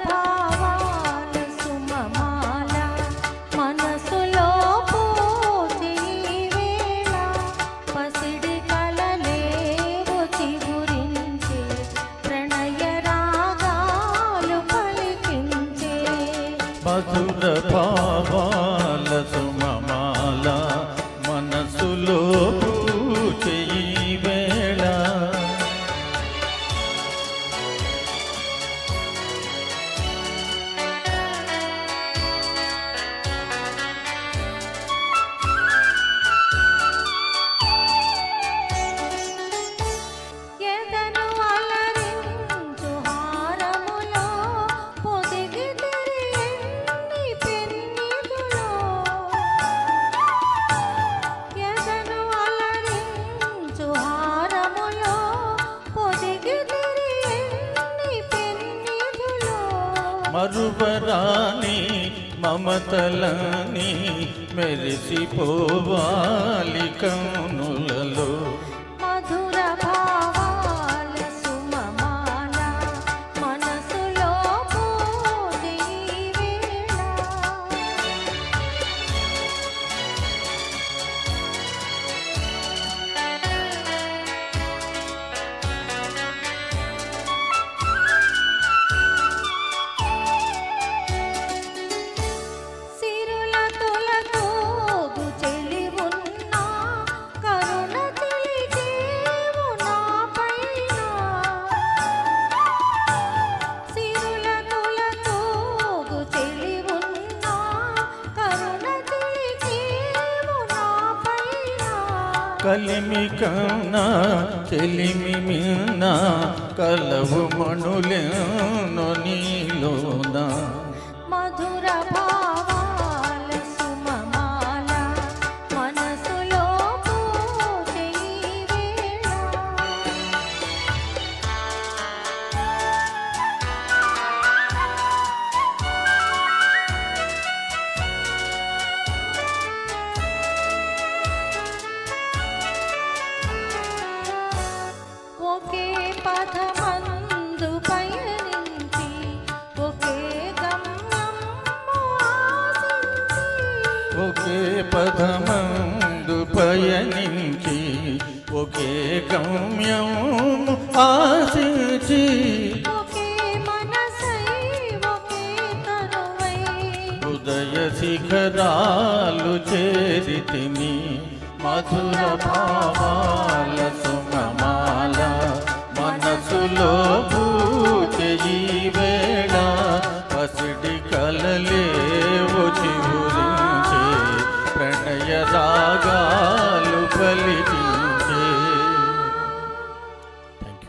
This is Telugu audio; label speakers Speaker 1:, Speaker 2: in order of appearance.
Speaker 1: భావాల సుమమాల మనసులో పూచి వేళ పసిడి కలలేవో చిగురించే ప్రణయ రాగాలు పలికించే
Speaker 2: మధుర భావాల సుమమాల మనసులో పూచి వేళ
Speaker 1: ఎదను అలరించు హారములో పొదిగి తిరిగెన్ని పెన్నిధులో ఎదను అలరించు హారములో పొదిగి తిరిగెన్ని పెన్నిధులో
Speaker 2: మరువరాని మమతలని మెరిసిపోవాలి కనులలో
Speaker 1: మధుర భావాల సుమమాల మనసులో పూచి వేళ సిరుల తొలతూగు చెలి ఉన్నా కరుణ తెలిచేవు నాపైన సిరుల తొలతూగు చెలి ఉన్నా కరుణ తెలిచేవు నాపైన
Speaker 2: కలిమి కన్నా చెలిమి మిన్న కలవు మణులేను నీలోన
Speaker 1: మధుర భావాల సుమమాల మనసులో పూచి వేళ ఒకే పథమందు పయనించి ఒకే గమ్యం ఆశించి
Speaker 2: ఒకే పదమందు పయనించి ఒకే గమ్యం ఆశించి
Speaker 1: ఒకే మనసై ఒకే తనువై
Speaker 2: హృదయ శిఖరాలు చేరితిని మధుర భావాల సుమమా